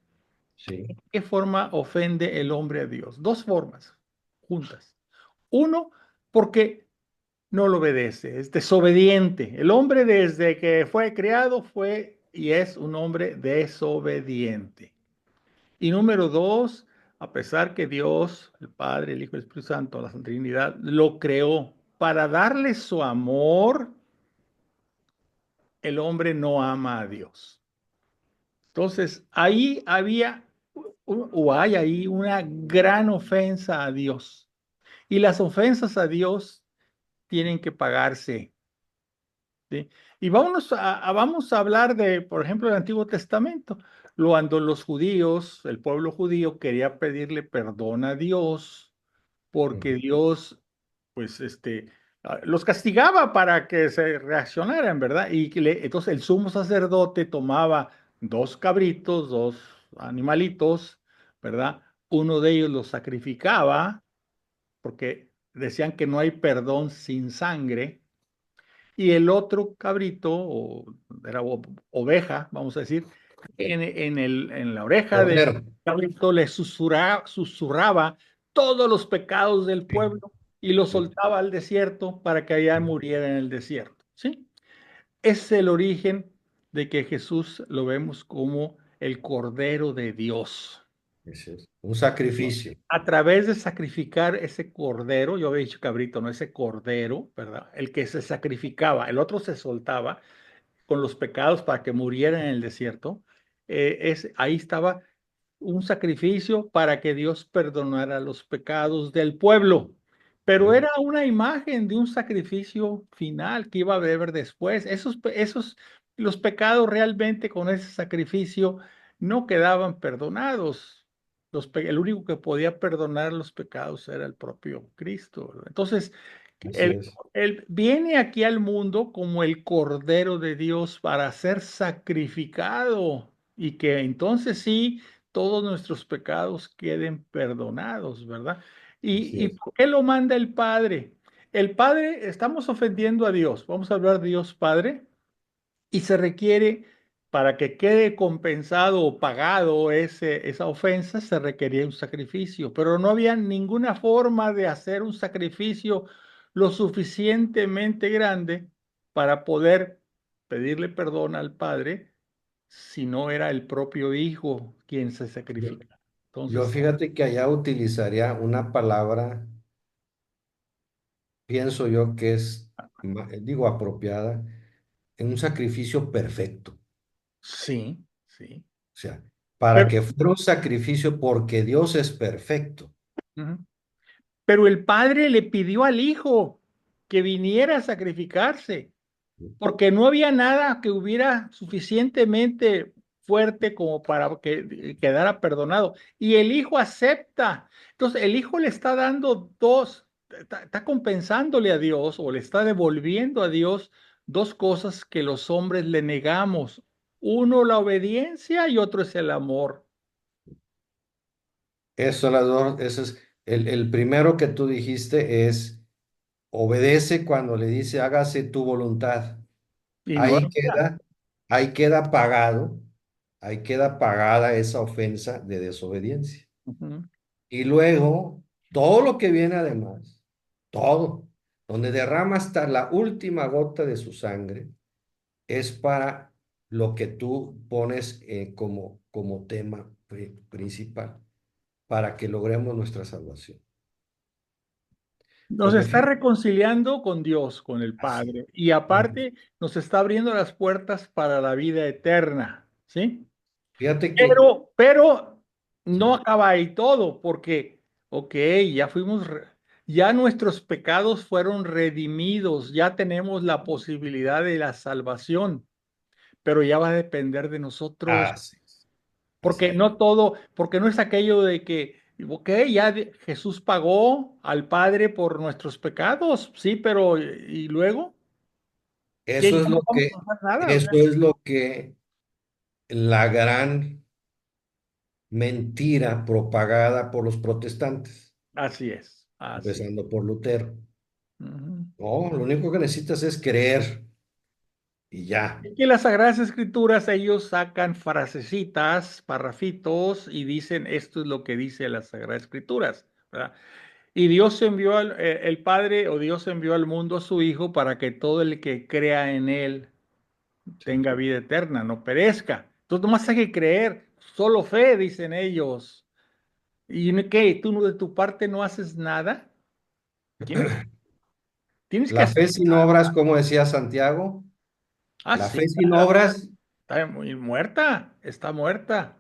sí, ¿Qué forma ofende el hombre a Dios? Dos formas juntas. Uno, porque no lo obedece, es desobediente. El hombre desde que fue creado fue y es un hombre desobediente. Y número dos, a pesar que Dios, el Padre, el Hijo y el Espíritu Santo, la Santa Trinidad, lo creó para darle su amor, el hombre no ama a Dios. Entonces, ahí había o hay ahí una gran ofensa a Dios. Y las ofensas a Dios tienen que pagarse. ¿Sí? Y vamos a hablar de, por ejemplo, el Antiguo Testamento, cuando los judíos, el pueblo judío quería pedirle perdón a Dios, porque ujú, Dios, pues, los castigaba para que se reaccionaran, ¿verdad? Entonces el sumo sacerdote tomaba dos cabritos, dos animalitos, ¿verdad? Uno de ellos los sacrificaba, porque decían que no hay perdón sin sangre y el otro cabrito, o era oveja, vamos a decir, en la oreja del cordero, cabrito le susurraba todos los pecados del sí, pueblo y lo sí, soltaba al desierto para que allá muriera en el desierto. ¿Sí? Es el origen de que Jesús lo vemos como el Cordero de Dios. ese es un sacrificio. A través de sacrificar ese cordero, yo había dicho cabrito, no ese cordero, ¿verdad? El que se sacrificaba, el otro se soltaba con los pecados para que muriera en el desierto. Ahí estaba un sacrificio para que Dios perdonara los pecados del pueblo. Pero Sí, era una imagen de un sacrificio final que iba a haber después. Los pecados realmente con ese sacrificio no quedaban perdonados. El único que podía perdonar los pecados era el propio Cristo, ¿verdad? Entonces, así él, es, él viene aquí al mundo como el Cordero de Dios para ser sacrificado y que entonces sí todos nuestros pecados queden perdonados, ¿verdad? así ¿Y es. por qué lo manda el Padre? el Padre, estamos ofendiendo a Dios. Vamos a hablar de Dios Padre y se requiere, para que quede compensado o pagado esa ofensa, se requería un sacrificio, pero no había ninguna forma de hacer un sacrificio lo suficientemente grande para poder pedirle perdón al Padre si no era el propio Hijo quien se Yo, sacrifica. yo Entonces, fíjate que allá utilizaría una palabra, pienso yo que es, digo, apropiada, en un sacrificio perfecto. sí, sí. O sea, para Pero, que fuera un sacrificio porque Dios es perfecto. ujú. Pero el Padre le pidió al Hijo que viniera a sacrificarse, porque no había nada que hubiera suficientemente fuerte como para que quedara perdonado. Y el hijo acepta. Entonces, el hijo le está dando está compensándole a Dios o le está devolviendo a Dios dos cosas que los hombres le negamos. Uno, la obediencia y otro es el amor. Eso, las dos, eso es, el primero que tú dijiste es, obedece cuando le dice, hágase tu voluntad. Y no la Ahí mía. queda, ahí queda pagado, ahí queda pagada esa ofensa de desobediencia. Ujú. Y luego, todo lo que viene además, todo, donde derrama hasta la última gota de su sangre, es para lo que tú pones como tema principal, para que logremos nuestra salvación. Nos Porque está fíjate, reconciliando con Dios, con el así, Padre, y aparte nos está abriendo las puertas para la vida eterna, ¿sí? fíjate que, Pero no sí, acaba ahí todo, porque, ok, ya ya nuestros pecados fueron redimidos, ya tenemos la posibilidad de la salvación, pero ya va a depender de nosotros, así, porque así. no todo, porque no es aquello de que, ok, Jesús pagó al Padre por nuestros pecados, sí, pero ¿y luego? Ya Eso es no lo vamos que, a hacer nada, o eso sea, es lo que la gran mentira propagada por los protestantes, así es, así. empezando por Lutero. Ujú. No, lo único que necesitas es creer y ya. Es que las Sagradas Escrituras, ellos sacan frasecitas, parrafitos y dicen, esto es lo que dice las Sagradas Escrituras, ¿verdad? Y Dios envió el Padre o Dios envió al mundo a su Hijo para que todo el que crea en Él Sí. tenga vida eterna, no perezca. Entonces, nomás hay que creer, solo fe, dicen ellos. ¿Y qué? ¿Tú de tu parte no haces nada? Tienes, tienes que La hacer fe sin obras, nada. como decía Santiago, Ah, la sí, fe sin obras, está muy muerta, está muerta.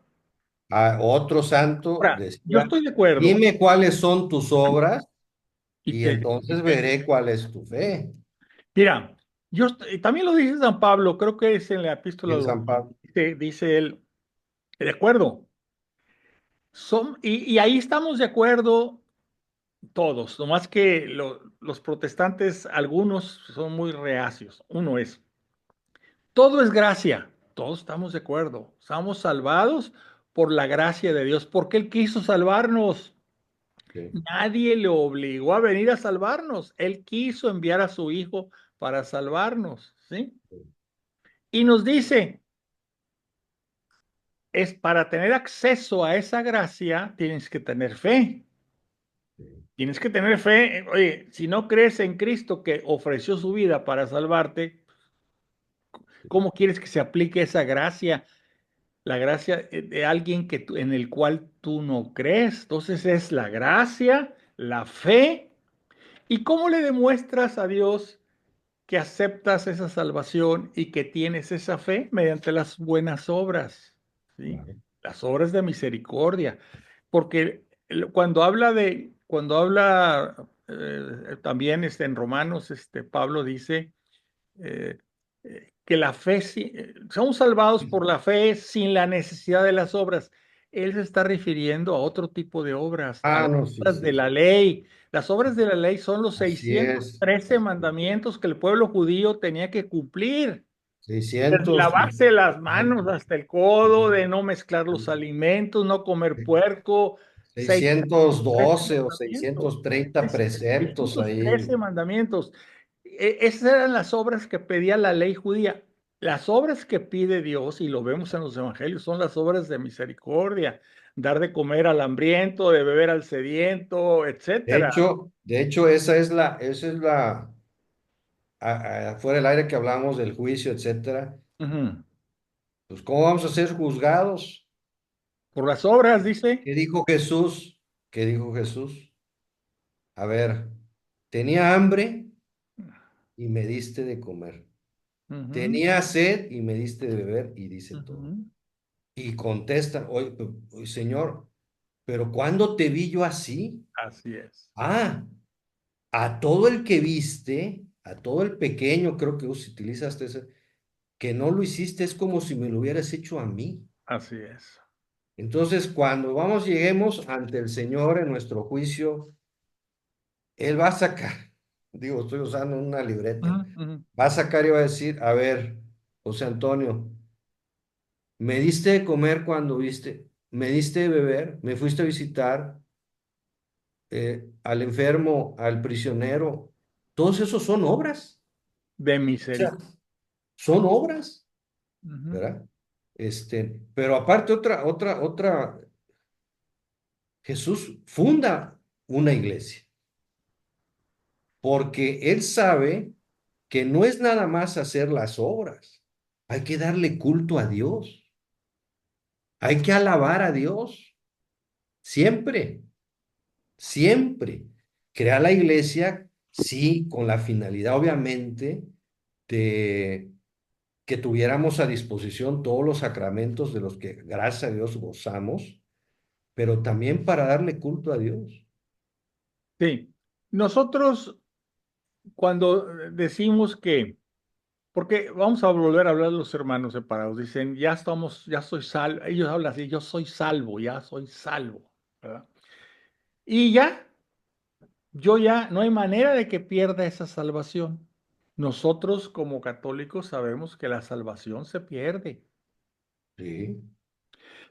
a otro santo Ahora, yo decía, estoy de acuerdo. dime cuáles son tus obras Y y te, y entonces te- veré cuál es tu fe. Mira, también lo dice San Pablo, creo que es en la Y epístola el de los San Pablo. dice él, de acuerdo, y ahí estamos de acuerdo todos, nomás que los protestantes, algunos son muy reacios. Uno es, todo es gracia, todos estamos de acuerdo, estamos salvados por la gracia de Dios, porque Él quiso salvarnos. Sí, Nadie le obligó a venir a salvarnos. Él quiso enviar a su Hijo para salvarnos, ¿sí? Y nos dice, es para tener acceso a esa gracia, tienes que tener fe. sí, Tienes que tener fe. Oye, si no crees en Cristo que ofreció su vida para salvarte, ¿cómo quieres que se aplique esa gracia? La gracia de alguien en el cual tú no crees. Entonces es la gracia, la fe. ¿Y cómo le demuestras a Dios que aceptas esa salvación y que tienes esa fe? Mediante las buenas obras, ¿sí? claro. Las obras de misericordia. Porque cuando habla también en Romanos, Pablo dice eh, que la fe, somos salvados por la fe sin la necesidad de las obras. Él se está refiriendo a otro tipo de obras, a Ah, las no, sí, obras de sí. la ley. Las obras de la ley son los Así es. 613 Así es. mandamientos que el pueblo judío tenía que cumplir. Desde 600 lavarse las y- manos hasta el codo, de no mezclar los alimentos, no comer puerco. 613 612 o mandamientos, 630 preceptos ahí. 613 mandamientos. Esas eran las obras que pedía la ley judía. Las obras que pide Dios, y lo vemos en los evangelios, son las obras de misericordia, dar de comer al hambriento, de beber al sediento, etcétera. De hecho, esa es fuera del aire que hablamos del juicio, etcétera. Ujú. Pues, ¿cómo vamos a ser juzgados? Por las obras, dice. ¿Qué dijo Jesús? ¿Qué dijo Jesús? A ver, tenía hambre y me diste de comer. Ujú, Tenía sed y me diste de beber y dice todo. ujú. Y contestan, oye, Señor, pero ¿cuándo te vi yo así? Así es, Ah, a todo el que viste, a todo el pequeño, creo que utilizaste ese, que no lo hiciste es como si me lo hubieras hecho a mí. así es. Entonces, cuando lleguemos ante el Señor en nuestro juicio, Él va a sacar, digo, estoy usando una libreta, Ujú, ujú. va a sacar y va a decir, a ver, José Antonio, me diste de comer cuando viste, me diste de beber, me fuiste a visitar al enfermo, al prisionero, todos esos son obras, De o sea, misericordia. son obras, Ujú. ¿verdad? Pero aparte Jesús funda una iglesia, porque él sabe que no es nada más hacer las obras, hay que darle culto a Dios, hay que alabar a Dios, siempre, siempre. Crea la iglesia, sí, con la finalidad, obviamente, de que tuviéramos a disposición todos los sacramentos de los que, gracias a Dios, gozamos, pero también para darle culto a Dios. Sí. Nosotros, cuando decimos que, porque vamos a volver a hablar de los hermanos separados, dicen, ya estamos, ya soy salvo, ellos hablan así, yo soy salvo, ya soy salvo, ¿verdad? Y ya, yo ya, no hay manera de que pierda esa salvación. Nosotros como católicos sabemos que la salvación se pierde. Sí,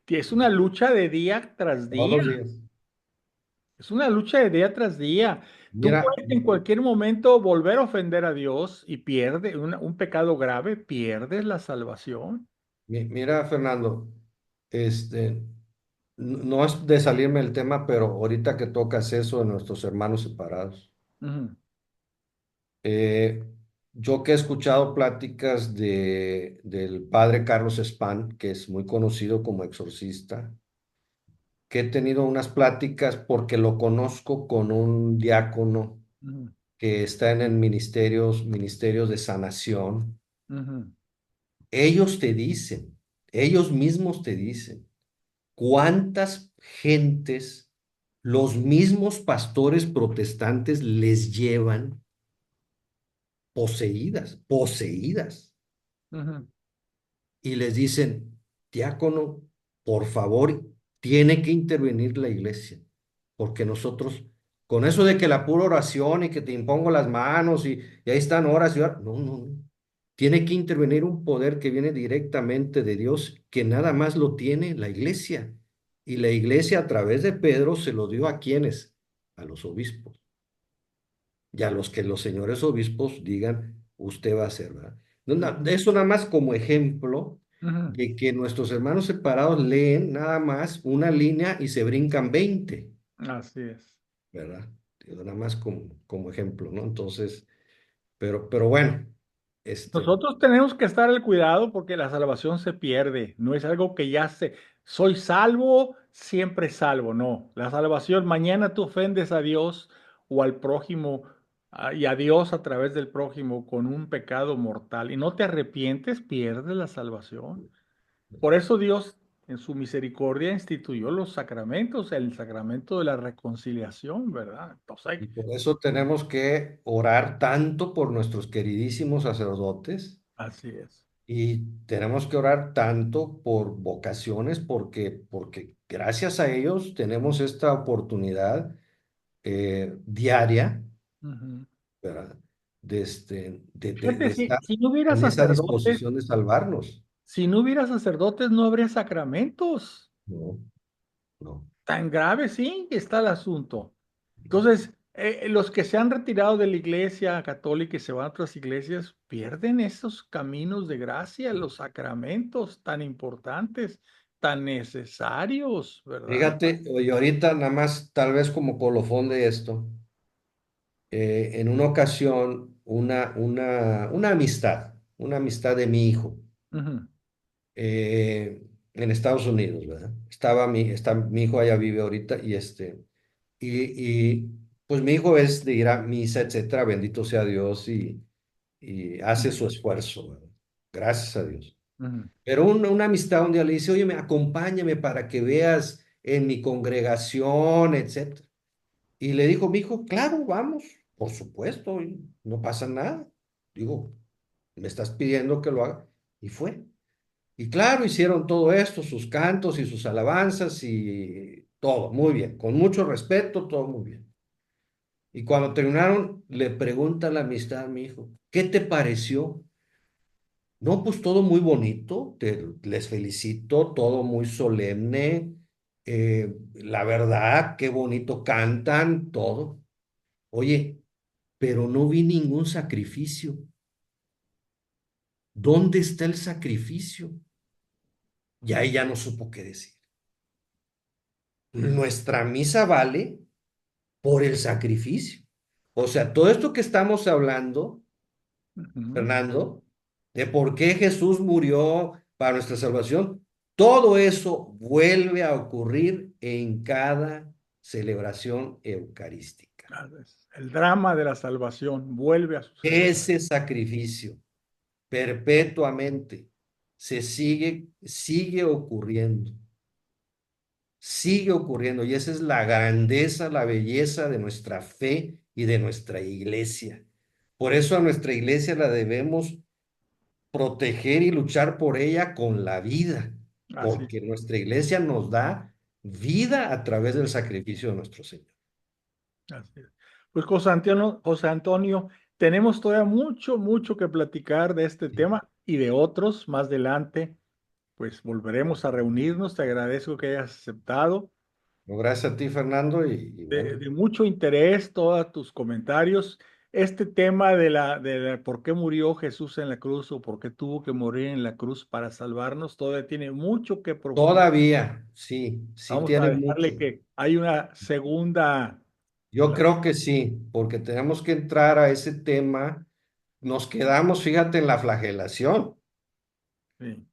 Es una lucha de día tras todos día, los días. es una lucha de día tras día. Tú Mira, puedes en cualquier momento volver a ofender a Dios y pierde un pecado grave, pierdes la salvación. mira, Fernando, este, no es de salirme del tema, pero ahorita que tocas eso de nuestros hermanos separados, Ujú, eh, yo que he escuchado pláticas del padre Carlos Spán, que es muy conocido como exorcista, que he tenido unas pláticas porque lo conozco con un diácono ujú, que está en el ministerios de sanación. ujú, Ellos te dicen, ellos mismos te dicen, cuántas gentes los mismos pastores protestantes les llevan poseídas, poseídas, ujú. y les dicen, diácono, por favor, tiene que intervenir la iglesia, porque nosotros, con eso de que la pura oración y que te impongo las manos y ahí están horas y horas, no, no, no. Tiene que intervenir un poder que viene directamente de Dios, que nada más lo tiene la iglesia. Y la iglesia a través de Pedro se lo dio a quienes, a los obispos y a los que los señores obispos digan, usted va a hacer, ¿verdad? Ujú, Eso nada más como ejemplo ujú. de que nuestros hermanos separados leen nada más una línea y se brincan 20, Así es. ¿verdad? Digo, nada más como ejemplo, ¿no? Entonces, pero bueno, este, Nosotros tenemos que estar al cuidado porque la salvación se pierde. No es algo que ya se, soy salvo, siempre salvo. No, la salvación, mañana tú ofendes a Dios o al prójimo y a Dios a través del prójimo con un pecado mortal y no te arrepientes, pierdes la salvación. Por eso Dios, en su misericordia, instituyó los sacramentos, el sacramento de la reconciliación, ¿verdad? Entonces, y por eso tenemos que orar tanto por nuestros queridísimos sacerdotes. así es. Y tenemos que orar tanto por vocaciones porque gracias a ellos tenemos esta oportunidad diaria, Ujú. ¿verdad? De Fíjate, estar si no hubiera en esa sacerdotes, disposición de salvarnos. si no hubiera sacerdotes, no habría sacramentos. No, no. Tan grave, sí, está el asunto. Entonces, los que se han retirado de la iglesia católica y se van a otras iglesias pierden esos caminos de gracia, los sacramentos tan importantes, tan necesarios, ¿verdad? Fíjate, oye, ahorita nada más, tal vez como colofón de esto, en una ocasión, una amistad de mi hijo, Ujú, en Estados Unidos, ¿verdad? Mi hijo allá vive ahorita y pues mi hijo es de ir a misa, etcétera, bendito sea Dios y hace su esfuerzo, ¿verdad? Gracias a Dios. ujú, Pero una amistad un día le dice, oye, acompáñame para que veas en mi congregación, etcétera. Y le dijo mi hijo, claro, vamos, por supuesto, y no pasa nada. Digo, me estás pidiendo que lo haga. Y fue. Y claro, hicieron todo esto, sus cantos y sus alabanzas y todo, muy bien, con mucho respeto, todo muy bien. Y cuando terminaron, le pregunta la amistad a mi hijo, ¿qué te pareció? No, pues todo muy bonito, les felicito, todo muy solemne, la verdad, qué bonito cantan, todo. Oye, pero no vi ningún sacrificio. ¿Dónde está el sacrificio? Y ahí ya no supo qué decir. Nuestra misa vale por el sacrificio. O sea, todo esto que estamos hablando, ujú. Fernando, de por qué Jesús murió para nuestra salvación, todo eso vuelve a ocurrir en cada celebración eucarística. El drama de la salvación vuelve a suceder. Ese sacrificio perpetuamente sigue ocurriendo, sigue ocurriendo y esa es la grandeza, la belleza de nuestra fe y de nuestra iglesia. Por eso a nuestra iglesia la debemos proteger y luchar por ella con la vida, Así, porque nuestra iglesia nos da vida a través del sacrificio de nuestro Señor. así es. Pues José Antonio, tenemos todavía mucho, mucho que platicar de este Sí. tema y de otros más adelante. Pues volveremos a reunirnos. Te agradezco que hayas aceptado. No, gracias a ti, Fernando, y bueno, De mucho interés todos tus comentarios. Este tema de por qué murió Jesús en la cruz o por qué tuvo que morir en la cruz para salvarnos, todavía tiene mucho que profundizar. todavía, sí, sí Vamos a tiene mucho. dejarle que hay una segunda. Yo creo que sí, porque tenemos que entrar a ese tema. Nos quedamos, fíjate, en la flagelación, Sí.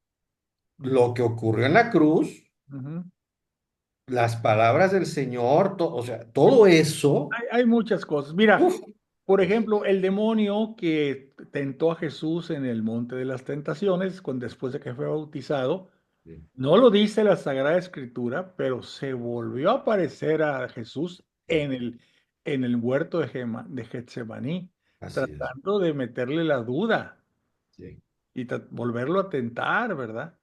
lo que ocurrió en la cruz, Ujú. las palabras del Señor, o sea, todo eso, Hay muchas cosas. Mira, uf, por pues, ejemplo, el demonio que tentó a Jesús en el monte de las tentaciones, después de que fue bautizado, sí, no lo dice la Sagrada Escritura, pero se volvió a aparecer a Jesús sí, en el huerto de Getsemaní, así es, tratando de meterle la duda sí. y volverlo a tentar, ¿verdad?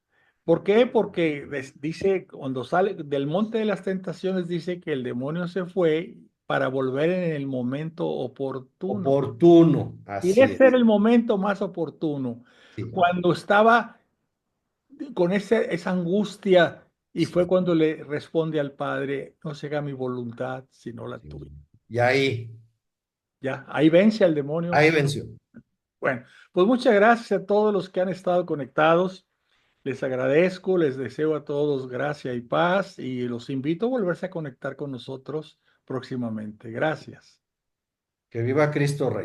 ¿Por qué? Porque dice, cuando sale del monte de las tentaciones, dice que el demonio se fue para volver en el momento oportuno. Oportuno, Y así ese es, era el momento más oportuno, sí, cuando estaba con esa angustia, y fue sí, cuando le responde al Padre, no se haga mi voluntad, sino la sí. tuya. Y Ya, ahí vence al demonio. ahí venció. Bueno, pues muchas gracias a todos los que han estado conectados. Les agradezco, les deseo a todos gracia y paz y los invito a volverse a conectar con nosotros próximamente. Gracias. Que viva Cristo Rey.